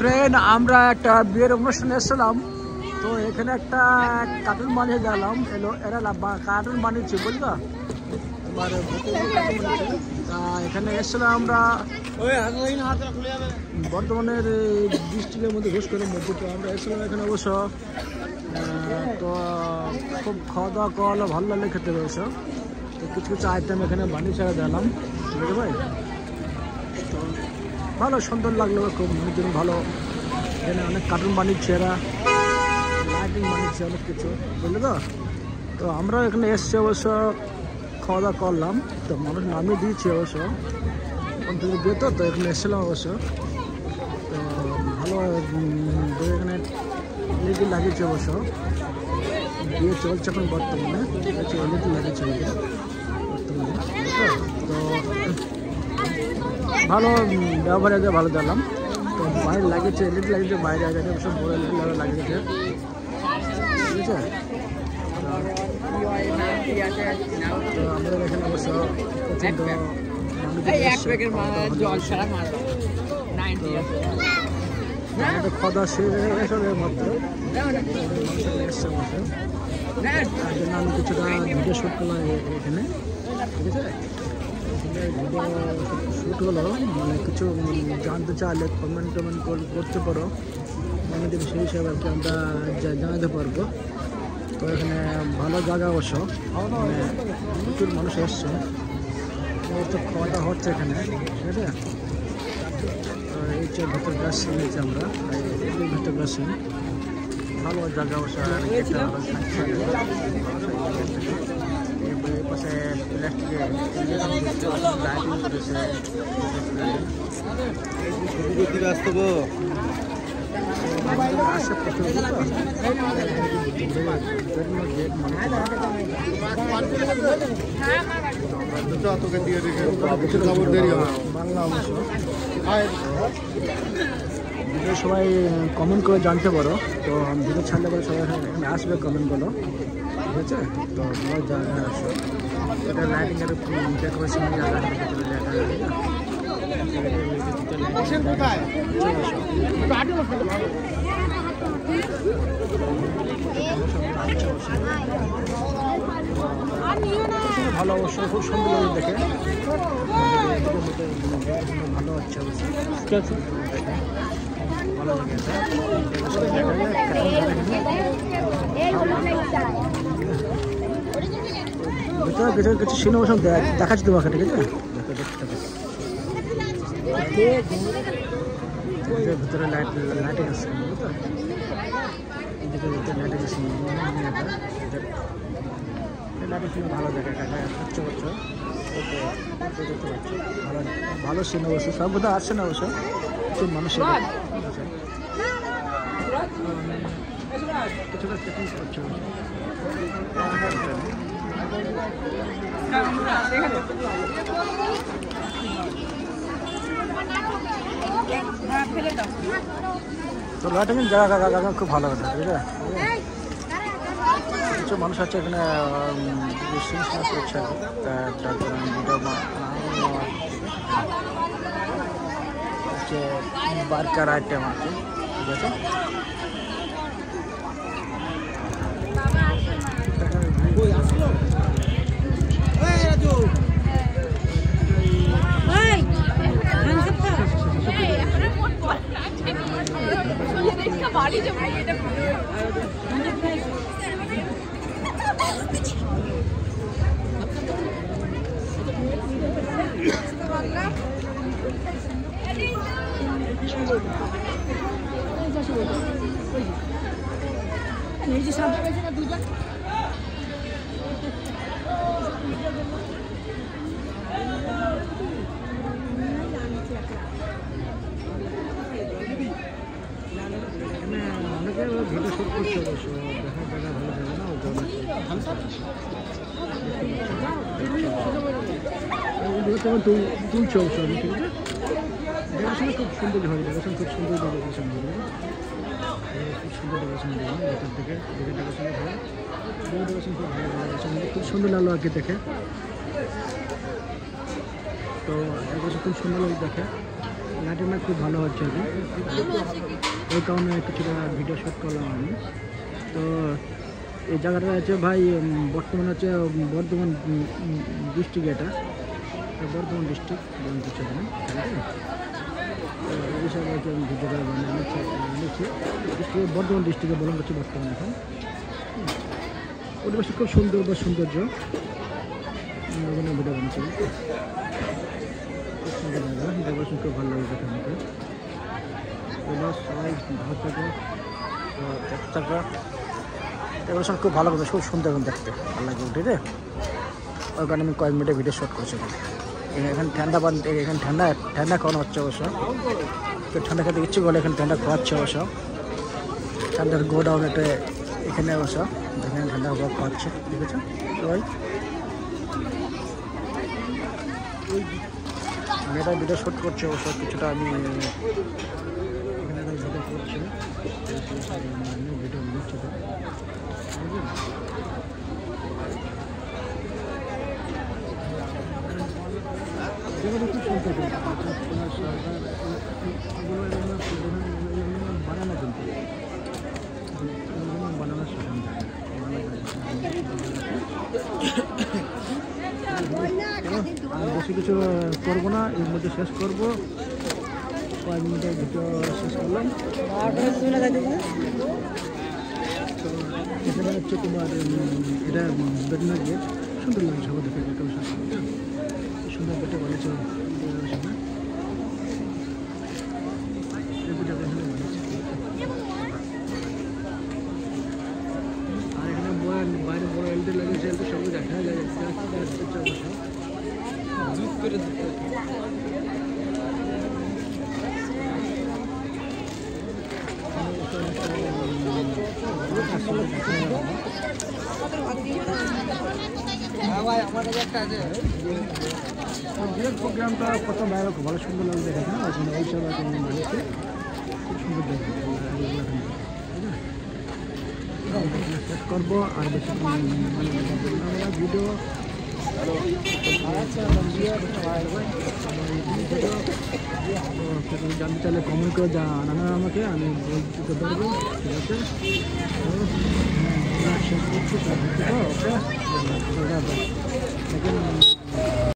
Friend, আমরা একটা বিয়ের অনুষ্ঠানে এসেছিলাম। তো এখানে একটা কার্টুন বানিয়ে গেলাম, এরা কার্টুন বানিয়েছে বুঝলো। তোমার এখানে এসেছিলাম আমরা বর্ধমানের ডিস্ট্রিক্টের মধ্যে ঘোষকরের মধ্যে। তো আমরা এসেছিলাম এখানে অবশ্য। তো খুব খাওয়া দাওয়া করলে ভালো লাগলে খেতে অবশ্য। তো কিছু কিছু আইটেম এখানে বানিয়ে ছেড়ে দিলাম, বুঝতে ভাই। তো ভালো সুন্দর লাগলো, খুব মনের ভালো। এখানে অনেক কার্টুন বানিয়েছে এরা, লাইটিং বানিয়েছে অনেক কিছু, বুঝলে তো। তো আমরাও এখানে এসছি অবশ্য, খাওয়া দাওয়া করলাম। তো মানুষ নামিয়ে দিয়েছি অবশ্য, বিয়ে তো এখানে এসেছিলাম অবশ্য। তো ভালো এখানে এলইডি লাগিয়েছে অবশ্য, বিয়ে চলছে এখন বর্তমানে। ঠিক আছে, এলইডি লাগিয়েছে বর্তমানে। তো ভালো ব্যবহার ভালো দিলাম। তো বাইরে লাগিয়েছে এলইডি লাগিয়েছে, বাইরে আগে সব বড় এলইডি লাগিয়েছে, ঠিক আছে। তো আমাদের এখানে অবশ্য প্রচণ্ড খাওয়া দাওয়া শেষ মাত্র এসছে আমাদের। আমি কিছুটা ভিডিও শ্যুট করলাম এখানে, ঠিক আছে। শ্যুট হলো, মানে কিছু জানতে চাইলে কমেন্ট করতে পারো, আমি যদি সেই হিসাবে আর কি আমরা জানাতে পারবো। তো এখানে ভালো জায়গা অবশ্য, মানে প্রচুর মানুষ এসছে। তো খাওয়া দাওয়া হচ্ছে এখানে, ঠিক আছে। তো এই যে ভেতর যাচ্ছি, নিয়েছি আমরা এই ভেতর যাচ্ছি, ভালো জায়গা অবশ্য। পাশে প্লাস্টিকে লাইটিং করেছে, আসে প্রচুর। বাংলা অবশ্য সবাই কমেন্ট করে জানতে পারো। তো ভিডিও ছাড়লে পরে সবাই এখানে আসবে, কমেন্ট করো, ঠিক আছে। তো ভালো জায়গা আসো, এটা লাইটিংয়ের ডেকোরেশন জায়গা। ভালো অবশ্য, খুব সুন্দর দেখে, ভালো হচ্ছে অবশ্য, ঠিক আছে। ভালো লেগেছে। ভিতরে কিছু সিনেমা সব দেখাচ্ছি তোমাকে, ঠিক আছে। ভিতরে লাইটিং আছে, বুঝতো। লাইটিং আছে, লাইটিং ভালো দেখে খরচ করছো। ভালো ভালো সিন অবশ্য, সব বোধহয় আসছে না অবশ্য, খুব মানুষের কিছুটা চেকিং করছে। তো লাইটিং জায়গা খুব ভালো কথা, ঠিক আছে। কিছু মানুষ আছে এখানে সিনস করছে, হচ্ছে বার্কার আইটেম আছে, ঠিক আছে। ভিডিও শুট করছে অবশ্য, দেখা জায়গা ভালো যাবে না, তুলছে অবশ্য, ঠিক আছে। ডেকোরেশন খুব সুন্দর হয়, ডেকোরেশন খুব সুন্দর ডেকোরেশন হবে, খুব সুন্দর ডেকোরেশন দেবে ভেতর থেকে, দেখে ডেকোরেশন হয়, ডেকোরেশন খুব ভালো ডেকোরেশন, খুব সুন্দর লাগলো আর কি দেখে। তো ডেকোরেশন খুব সুন্দর লাগে দেখে, লাইটের ম্যাচ খুব ভালো হচ্ছে আর কি, ওই কারণে কিছুটা ভিডিও শ্যুট করলাম আমি। তো এই জায়গাটা আছে ভাই বর্তমানে হচ্ছে বর্ধমান ডিস্ট্রিক্ট, এটা বর্ধমান ডিস্ট্রিক্ট কিছু না, ঠিক আছে। তো এই হিসাবে আর কি আমি ভিডিওটা নিচ্ছি বর্ধমান ডিস্ট্রিক্টে বললাম হচ্ছে বর্তমানে এখন। পরিবেশটা খুব সুন্দর বা সৌন্দর্য ওখানে ভিডিও বানিয়েছি, খুব সুন্দর জায়গা, ডেকোরেশন খুব ভালো লাগে দেখে আমাকে। এবার সবাই ভালো থাকে, দেখতে থাকবে, ডেকোরেশন খুব ভালো করবে, খুব সুন্দর এবং দেখতে ভালো লাগে উঠে রে। ওই কারণে আমি কয়েক মিনিটে ভিডিও শ্যুট করেছি। এখানে ঠান্ডা এখানে ঠান্ডা খাওয়ানো হচ্ছে অবশ্য, তো ঠান্ডা খেতে ইচ্ছে করলে এখানে ঠান্ডা খাওয়াচ্ছে অবশ্য। ঠান্ডার গোডাউন এটা এখানে অবশ্য, এখানে ঠান্ডা খাওয়াচ্ছে, ঠিক আছে সবাই। আমি এটা ভিডিও শ্যুট করছি অবশ্য, কিছুটা আমি এখানে ভিডিও করছি, ভিডিও নিচ্ছি তো, যেগুলো খুব সুন্দর সরকার বানানো, কিন্তু বানানোর আর বেশি কিছু করবো না, এর মধ্যে শেষ করবো, কয়েক মিনিটের ভিডিও শেষ করলাম। তো এখানে হচ্ছে তোমার এটা বেদনা গেট, সুন্দর লাগছে সবাই দেখে, সুন্দর গেটে বলেছে আর এখানে বাইরে বড় এলটি লাগিয়েছে, এলটি সবই দেখা যায় অবশ্য। প্রোগ্রামটা প্রথম বাইরে খুব ভালো সুন্দর লাগবে দেখে, ওখানে ওই সব মানুষকে খুব সুন্দর দেখে শেষ করবো। আর বেশি ভিডিও জানতে চাইলে কমেন্ট করে জানানো আমাকে, আমি বলতে পারবো, ঠিক আছে। শেষ করছি, ওকে।